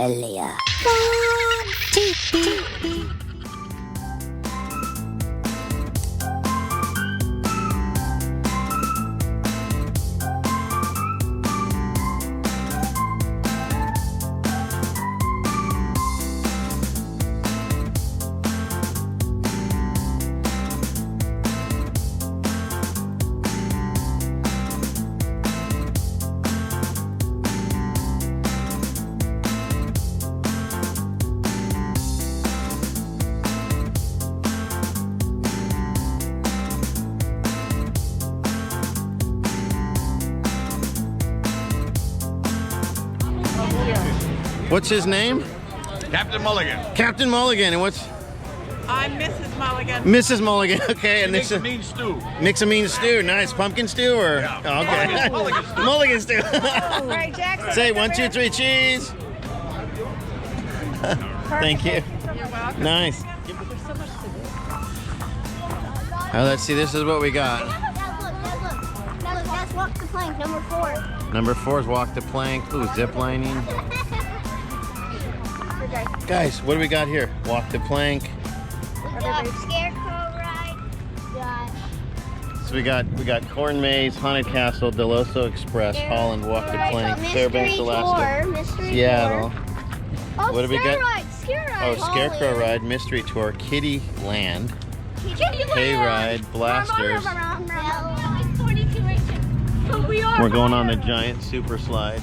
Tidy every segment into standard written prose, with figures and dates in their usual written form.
Australia. What's his name? Captain Mulligan. Captain Mulligan. And what's? I'm Mrs. Mulligan. Mrs. Mulligan. Okay. And Makes this a mean stew. Mix a mean stew. Nice. Pumpkin stew or? Yeah. Oh, okay. Mulligan stew. Mulligan stew. Ray Jackson. Say 1, 2, 3, cheese. Thank you. You're welcome. Nice. There's so much to do. Let's see. This is what we got. Look, that's walk the plank, number 4. Number 4 is walk the plank. Ooh, zip lining. Guys, what do we got here? Walk the plank. We got scarecrow ride. So we got Corn Maze, Haunted Castle, Dell'Osso Express, Holland, Walk the Plank, Fairbanks, Alaska, Seattle. Oh, What do we got? Scare ride. Oh, Scarecrow Ride, Mystery Tour, Kitty Land, Hay Ride, Blasters. 42 inches. We're going on the giant super slide.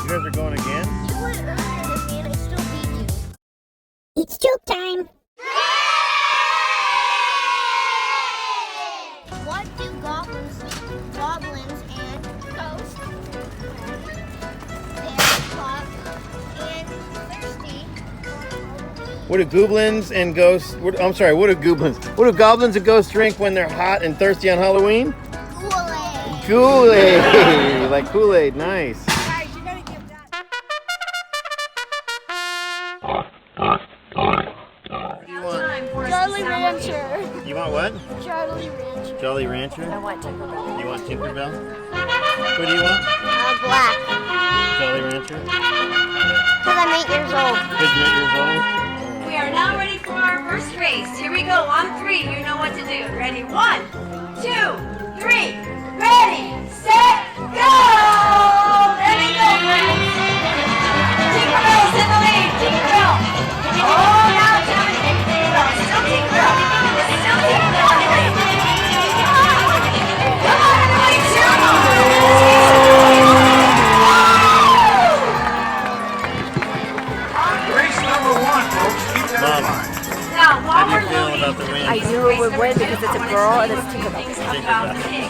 You guys are going again? You went earlier than me and I still beat you. It's joke time. What do goblins and ghosts, and thirsty, What do goblins and ghosts? I'm sorry. What do goblins? What do goblins and ghosts drink when they're hot and thirsty on Halloween? Kool-Aid. Kool-Aid, like Kool-Aid. Nice. Guys, you gotta give that. Jolly Rancher. You want what? Jolly Rancher. Jolly Rancher. I want Tinkerbell. You want Tinkerbell? What do you want? Black. Jolly Rancher. Because I'm 8 years old. Good, you're 8 years old. We are now ready for our first race. Here we go. On 3, you know what to do. Ready? 1, 2, 3. Ready, set, go! There we go, friends. Tinkerbell's in the lead. Tinkerbell. Oh, now it's having Tinkerbell. Still Tinkerbell. Still Tinkerbell. Come on, everybody, cheer them on. Race number 1, folks. Keep that in Mom. mind. Now, How while do you we're feel loading, about the win? I knew it would win because it's a girl and it's Tinkerbell. about pigs.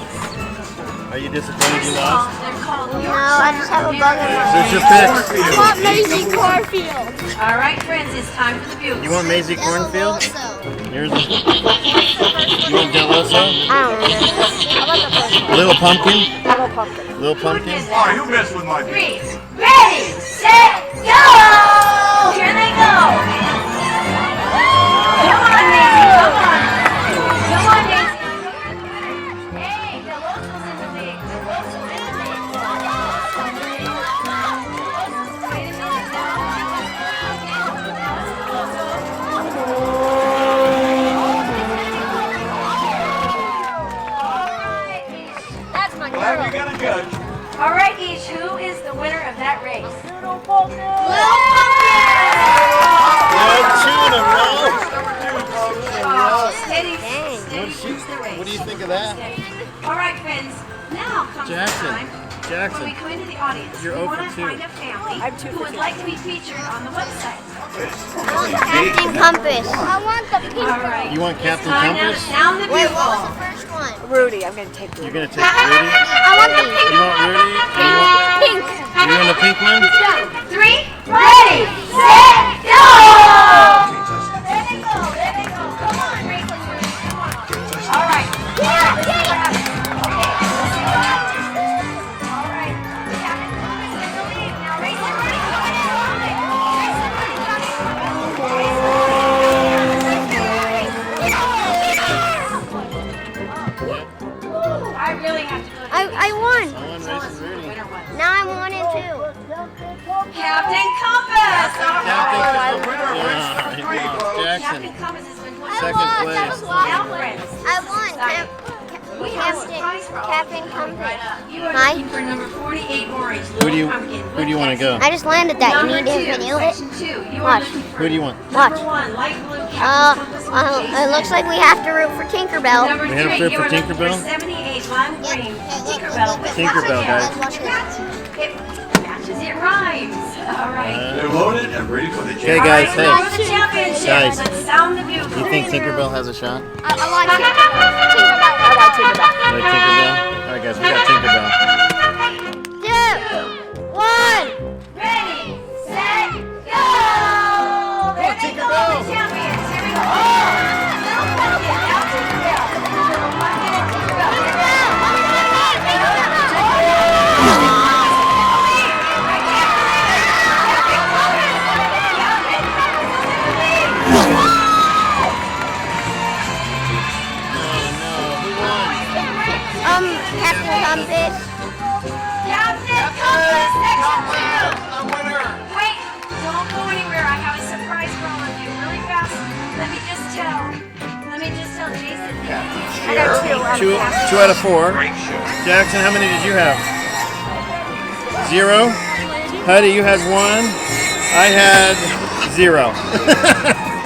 Are you disappointed you lost? They're called No, I just have a bug in my Who's your pick? I want Maisie Corfield. All right, friends, it's time for the bugle. You want Maisie Cornfield? Dell'Osso. Yours is... You want Dell'Osso? I don't remember. How about the first one? Little Pumpkin? Little pumpkin. Little Pumpkin? Oh, you messed with my 3, feet. ready, set, go! Here they go. Come on, Maisie, come on. Come on, Maisie. Hey, Dell'Osso's in the lead. Dell'Osso's in the lead. Wait a minute now. That's my Glad girl. you got a judge. All right, Each, who is the winner of that race? No, 2 in a row. Oh, steady, What steady keeps the race. do you think of that? All right, friends. Now comes the time. Jackson, Jackson. When we come into the audience, You're we 0 want for to 2. find a family I'm 2 who for would 2. like to be featured on the website. Captain Compass. I want the pink All right. You want Captain Time now to Compass? sound the Wait, bugle. what was the first one? Rudy, I'm gonna take Rudy. You're gonna take Rudy? I want the pink. You want Rudy? And you want, Pink. you want the pink one? 3, ready, set, go! There they go, there they go. Come on, Rachel. Come on. All right. All right. Now, Rachel, I really have to go. I won. I want Race and Rudy. Now I'm 1 and 2. Captain Compass. All right. Jackson. Captain Compass has been put Second place. Now, friends. I won. We have a surprise for all. Captain Compass. You are Hi. looking for number 48 orange. Who do you want to go? I just landed that. You Number need to 2, video it. section 2. You Watch. are looking for Who do you want? Watch. number 1, light blue Captain Compass with It looks like we have to root for Tinkerbell. Number We have 3, to root you for are looking for Tinkerbell? 78 lime Yep. green. Okay, look. Tinkerbell. with Tinkerbell, guys. Watch this. It matches, it rhymes. All right. They're loaded and ready for the Okay, jam. guys, All right, hey. for the championship. Guys. Let's sound the bugle. You think Tinkerbell has a shot? I want Tinkerbell. I want Tinkerbell. Like Tinkerbell? Alright guys, we got Tinkerbell. 2, 1. Ready, set, go! There they go, the champions. Here we go. Now Tinkerbell. One minute, Tinkerbell. Captain Compass. Captain Compass, section 2. Wait, don't go anywhere. I have a surprise for all of you. Really fast. Let me just tell Jason. I got 2. 2 out of 4. Great show. Jackson, how many did you have? 0. Huddy, you had 1. I had 0.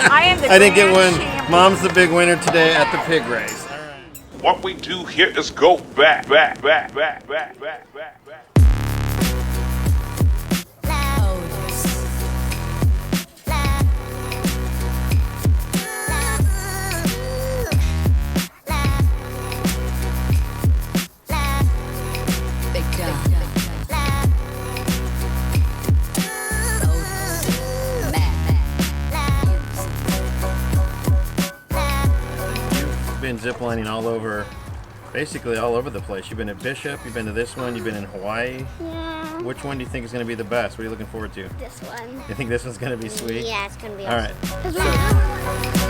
I am the I didn't get grand one. champion. Mom's the big winner today at the pig race. What we do here is go back. You've been ziplining all over, basically all over the place. You've been at Bishop, you've been to this one, you've been in Hawaii. Yeah. Which one do you think is going to be the best? What are you looking forward to? This one. You think this one's going to be sweet? Yeah, it's gonna be All right. awesome.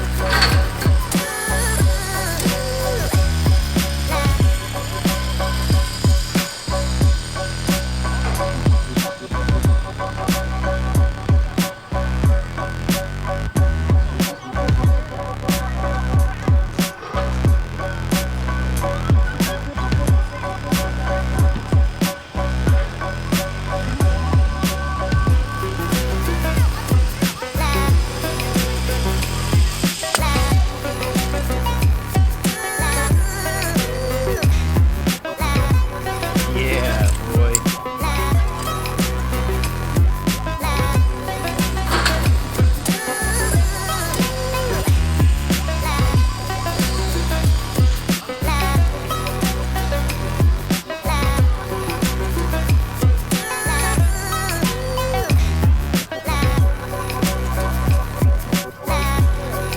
Yeah, boy.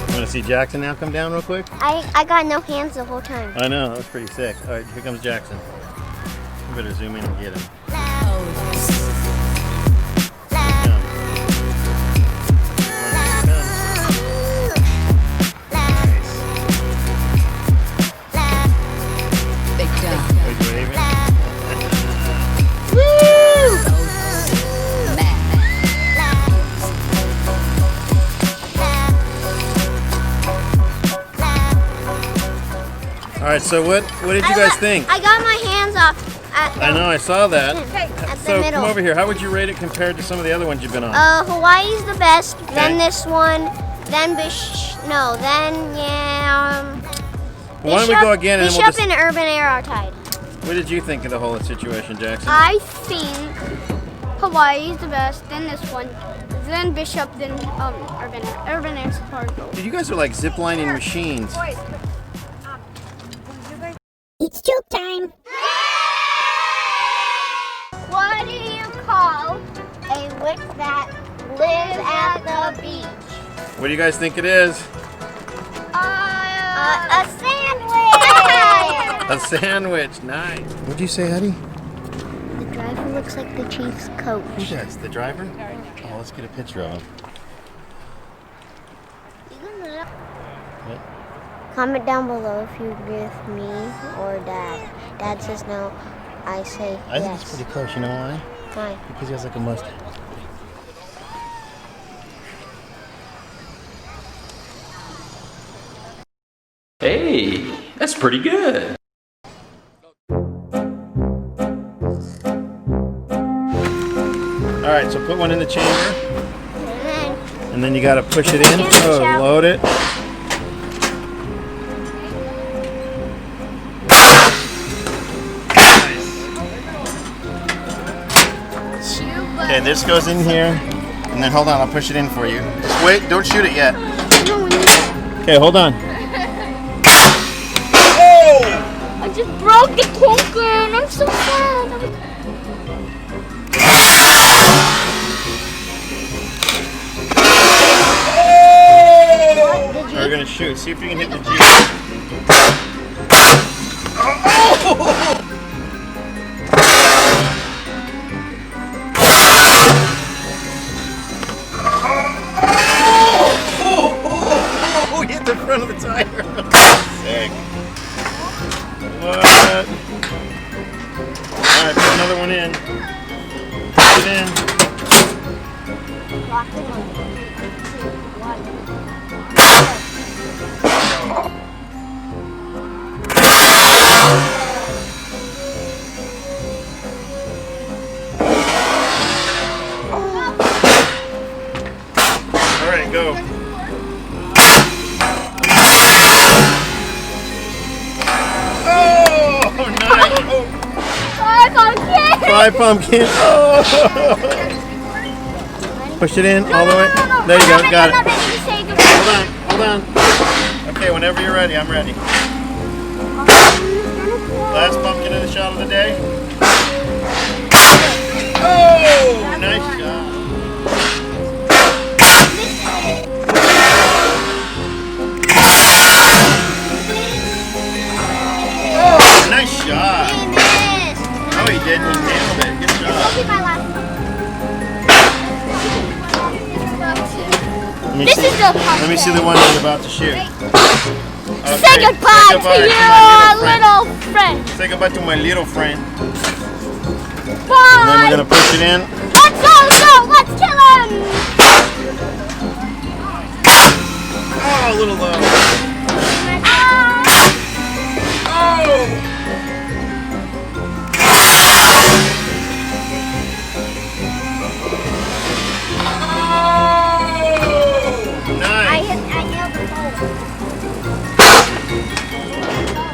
Want to see Jackson now come down real quick? I got no hands the whole time. I know, that was pretty sick. All right, here comes Jackson. We better zoom in and get him. All right, so what did you guys think? I got my hands off at the, I know, I saw that. at the So middle. come over here. How would you rate it compared to some of the other ones you've been on? Hawaii's the best. Okay. Then this one. Then Why don't we go again and Bishop we'll just and Urban Air are tied. What did you think of the whole situation, Jackson? I think Hawaii is the best, then this one, then Bishop, then Urban Air Support. Dude, you guys are like ziplining machines. It's joke time. What do you call a witch that lives at the beach? What do you guys think it is? A sandwich! A sandwich. Nice. What'd you say, Eddie? The driver looks like the Chiefs coach. Who does? The driver? Oh, let's get a picture of him. What? Comment down below if you agree with me or Dad. Dad says no. I say yes. I think it's pretty close. You know why? Why? Because he has like a mustache. Hey, that's pretty good. All right, so put one in the chamber, and then you got to push it in. Oh, load it. Okay, this goes in here, and then hold on, I'll push it in for you. Just wait, don't shoot it yet. Okay, hold on. I just broke the pumpkin. I'm so sad. We're gonna shoot. See if you can hit the G. Oh, hit the front of the tire. Sick. What? Alright, put another one in. Put it in. Alright, go. Oh, nice. Oh. Five pumpkin. Oh. Push it in all the way. There you go. Got it. Hold on. Okay, whenever you're ready, I'm ready. Last pumpkin in the shot of the day. Oh, nice shot. Oh, nice shot. Oh, he did. He nailed it. Good job. Let me see the one you're about to shoot. Okay. Say goodbye to your little friend. Say goodbye to my little friend. Bye. And then we're gonna push it in. Let's go. Let's kill him. Oh, a little low. Oh! Nice. I nailed the hole.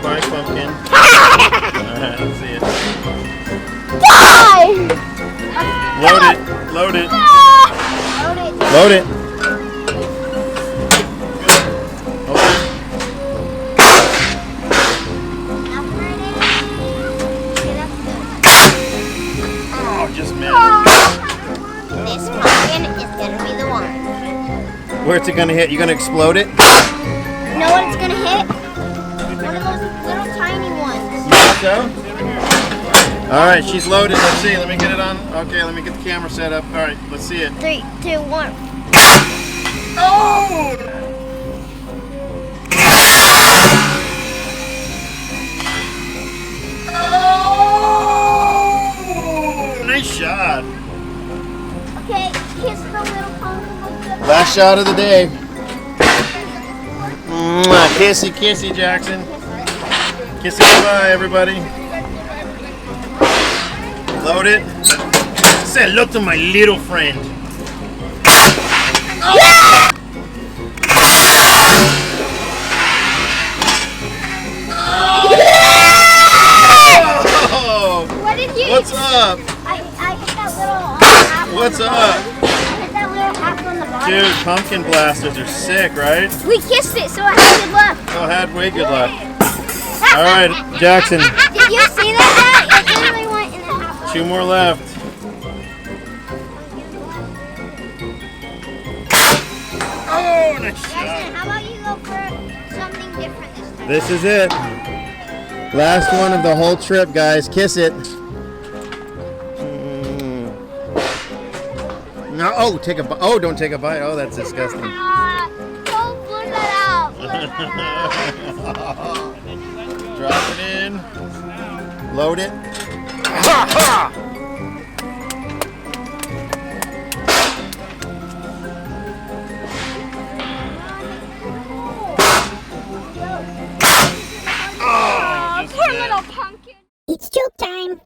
Bye, pumpkin. Alright, let's see it. Die! Load it. Load it. Load it. Oh, just missed. This pumpkin is gonna be the one. Where's it gonna hit? You gonna explode it? You know what it's gonna hit? One of those little tiny ones. You think so? Alright, she's loaded. Let's see. Let me get it on. Okay, let me get the camera set up. Alright, let's see it. 3, 2, 1. Oh! Oh! Nice shot. Okay, kiss the little pumpkin. Last shot of the day. Mwah. Kissy, kissy, Jackson. Kissy goodbye, everybody. Load it. Say hello to my little friend. Oh. pumpkin blasters are sick, right? We kissed it, so I had good luck. Oh, had way good luck. All right, Jackson. Did you see that? It literally went in the half. 2 more left. Oh, nice shot. Jackson, how about you go for something different this time? This is it. Last one of the whole trip, guys. Kiss it. No, oh, take a bite. Oh, don't take a bite. Oh, that's disgusting. Don't put that out. Drop it in. Load it. Ha ha! Oh, poor little pumpkin. It's joke time.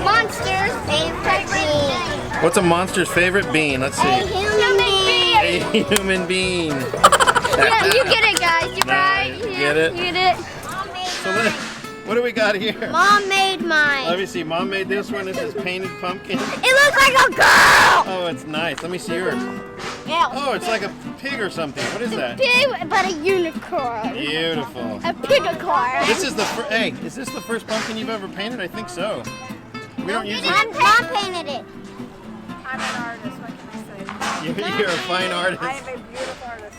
Monster's favorite bean. What's a monster's favorite bean? Let's A see. human being. A human bean. Yeah, you get it, guys. You right? Nice. Get it? You get it. So what do we got here? Mom made mine. Let me see. Mom made this one. This is painted pumpkin. It looks like a girl. Oh, it's nice. Let me see yours. Yeah. Oh, it's like a pig or something. What is that? Big, but a unicorn. Beautiful. A pigicorn. This is the hey. Is this the first pumpkin you've ever painted? I think so. We don't usually. Mom painted it. I'm an artist. What can I say? You're a fine artist. I am a beautiful artist.